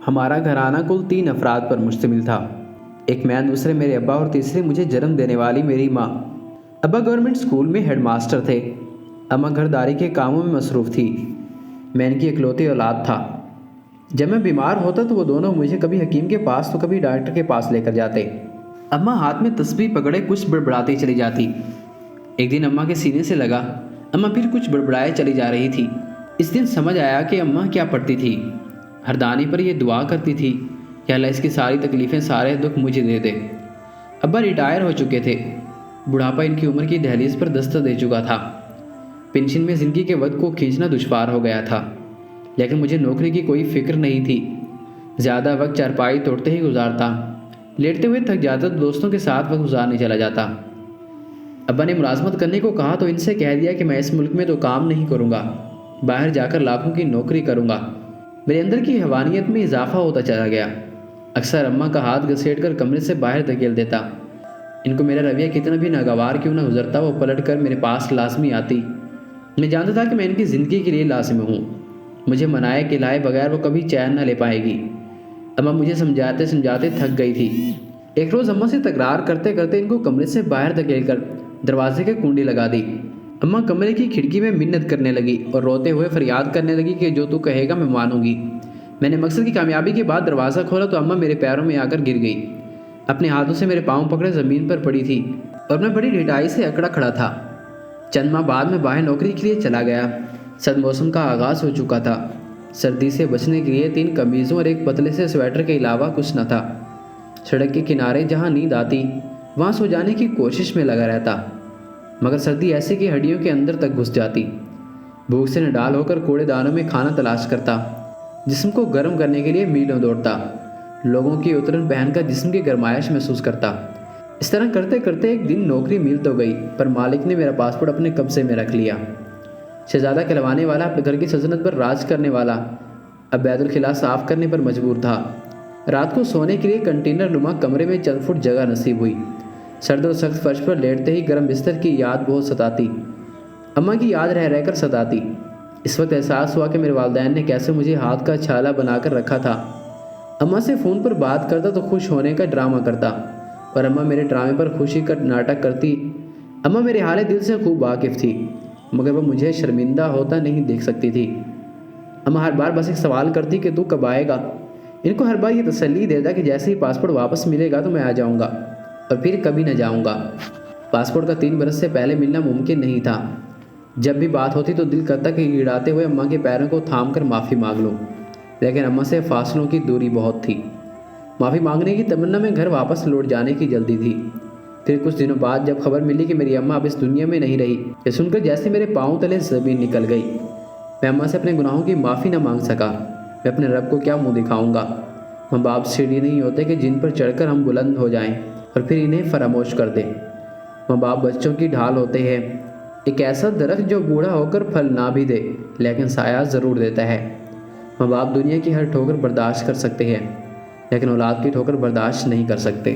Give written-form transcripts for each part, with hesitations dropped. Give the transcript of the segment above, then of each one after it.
ہمارا گھرانہ کل 3 افراد پر مشتمل تھا۔ ایک میں، دوسرے میرے ابا اور تیسری مجھے جنم دینے والی میری ماں۔ ابا گورنمنٹ اسکول میں ہیڈ ماسٹر تھے، اماں گھرداری کے کاموں میں مصروف تھی۔ میں ان کی اکلوتی اولاد تھا۔ جب میں بیمار ہوتا تو وہ دونوں مجھے کبھی حکیم کے پاس تو کبھی ڈاکٹر کے پاس لے کر جاتے۔ اماں ہاتھ میں تسبیح پکڑے کچھ بڑبڑاتی چلی جاتی۔ ایک دن اماں کے سینے سے لگا، اماں پھر کچھ بڑبڑائے چلی جا رہی تھی۔ اس دن سمجھ آیا کہ اماں کیا پڑھتی تھی۔ ہردانی پر یہ دعا کرتی تھی کہ اللہ اس کی ساری تکلیفیں، سارے دکھ مجھے دے دے۔ ابا ریٹائر ہو چکے تھے، بڑھاپا ان کی عمر کی دہلیز پر دستک دے چکا تھا۔ پینشن میں زندگی کے وقت کو کھینچنا دشوار ہو گیا تھا، لیکن مجھے نوکری کی کوئی فکر نہیں تھی۔ زیادہ وقت چارپائی توڑتے ہی گزارتا، لیٹتے ہوئے تھک جاتا تو دوستوں کے ساتھ وقت گزارنے چلا جاتا۔ ابا نے ملازمت کرنے کو کہا تو ان سے کہہ دیا کہ میں اس ملک میں تو کام نہیں کروں گا، باہر جا کر لاکھوں کی نوکری کروں گا۔ میرے اندر کی حیوانیت میں اضافہ ہوتا چلا گیا۔ اکثر اماں کا ہاتھ گھسیٹ کر کمرے سے باہر دھکیل دیتا۔ ان کو میرا رویہ کتنا بھی ناگوار کیوں نہ گزرتا، وہ پلٹ کر میرے پاس لازمی آتی۔ میں جانتا تھا کہ میں ان کی زندگی کے لیے لازم ہوں، مجھے منائے کھلائے بغیر وہ کبھی چین نہ لے پائے گی۔ اماں مجھے سمجھاتے سمجھاتے تھک گئی تھی۔ ایک روز اماں سے تکرار کرتے کرتے ان کو کمرے سے باہر دھکیل کر دروازے کی کنڈی لگا دی۔ اماں کمرے کی کھڑکی میں منت کرنے لگی اور روتے ہوئے فریاد کرنے لگی کہ جو تو کہے گا میں مانوں گی۔ میں نے مقصد کی کامیابی کے بعد دروازہ کھولا تو اماں میرے پیروں میں آ کر گر گئی۔ اپنے ہاتھوں سے میرے پاؤں پکڑے زمین پر پڑی تھی اور میں بڑی ڈھٹائی سے اکڑا کھڑا تھا۔ چند ماہ بعد میں باہر نوکری کے لیے چلا گیا۔ سرد موسم کا آغاز ہو چکا تھا۔ سردی سے بچنے کے لیے 3 قمیضوں اور ایک پتلے سے سویٹر کے علاوہ کچھ نہ تھا۔ سڑک کے کنارے جہاں نیند آتی وہاں سو جانے کی کوشش میں لگا رہتا، مگر سردی ایسی کہ ہڈیوں کے اندر تک گھس جاتی۔ بھوک سے نڈال ہو کر کوڑے دانوں میں کھانا تلاش کرتا، جسم کو گرم کرنے کے لیے میلوں دوڑتا، لوگوں کی اترن پہن کر جسم کی گرمائش محسوس کرتا۔ اس طرح کرتے کرتے ایک دن نوکری مل تو گئی، پر مالک نے میرا پاسپورٹ اپنے قبضے میں رکھ لیا۔ شہزادہ کہلوانے والا، اپنے گھر کی سلطنت پر راج کرنے والا، اب بیت الخلا صاف کرنے پر مجبور تھا۔ رات کو سونے کے لیے کنٹینر نما کمرے میں چند فٹ جگہ نصیب ہوئی۔ سرد اور سخت فرش پر لیٹتے ہی گرم بستر کی یاد بہت ستاتی، اماں کی یاد رہ رہ کر ستاتی۔ اس وقت احساس ہوا کہ میرے والدین نے کیسے مجھے ہاتھ کا چھالا بنا کر رکھا تھا۔ اماں سے فون پر بات کرتا تو خوش ہونے کا ڈرامہ کرتا، اور اماں میرے ڈرامے پر خوشی کا ناٹک کرتی۔ اماں میرے حال دل سے خوب واقف تھی، مگر وہ مجھے شرمندہ ہوتا نہیں دیکھ سکتی تھی۔ اماں ہر بار بس ایک سوال کرتی کہ تو کب آئے گا۔ ان کو ہر بار یہ تسلی دیتا کہ جیسے ہی پاسپورٹ واپس ملے گا تو میں آ جاؤں گا، اور پھر کبھی نہ جاؤں گا۔ پاسپورٹ کا 3 برس سے پہلے ملنا ممکن نہیں تھا۔ جب بھی بات ہوتی تو دل کرتا کہ گڑاتے ہوئے اماں کے پیروں کو تھام کر معافی مانگ لوں، لیکن اماں سے فاصلوں کی دوری بہت تھی۔ معافی مانگنے کی تمنا میں گھر واپس لوٹ جانے کی جلدی تھی۔ پھر کچھ دنوں بعد جب خبر ملی کہ میری اماں اب اس دنیا میں نہیں رہی، یہ سن کر جیسے میرے پاؤں تلے زمین نکل گئی۔ میں اماں سے اپنے گناہوں کی معافی نہ مانگ سکا۔ میں اپنے رب کو کیا منہ دکھاؤں گا؟ ماں باپ سیڑھی نہیں ہوتے کہ جن پر چڑھ کر ہم بلند ہو جائیں اور پھر انہیں فراموش کر دیں۔ ماں باپ بچوں کی ڈھال ہوتے ہیں، ایک ایسا درخت جو بوڑھا ہو کر پھل نہ بھی دے لیکن سایہ ضرور دیتا ہے۔ ماں باپ دنیا کی ہر ٹھوکر برداشت کر سکتے ہیں، لیکن اولاد کی ٹھوکر برداشت نہیں کر سکتے۔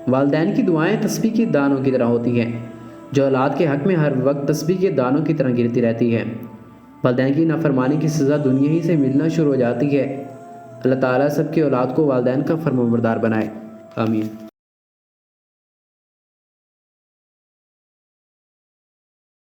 والدین کی دعائیں تسبیح کے دانوں کی طرح ہوتی ہیں، جو اولاد کے حق میں ہر وقت تسبیح کے دانوں کی طرح گرتی رہتی ہے۔ والدین کی نافرمانی کی سزا دنیا ہی سے ملنا شروع ہو جاتی ہے۔ اللہ تعالیٰ سب کی اولاد کو والدین کا فرمانبردار بنائے، آمین۔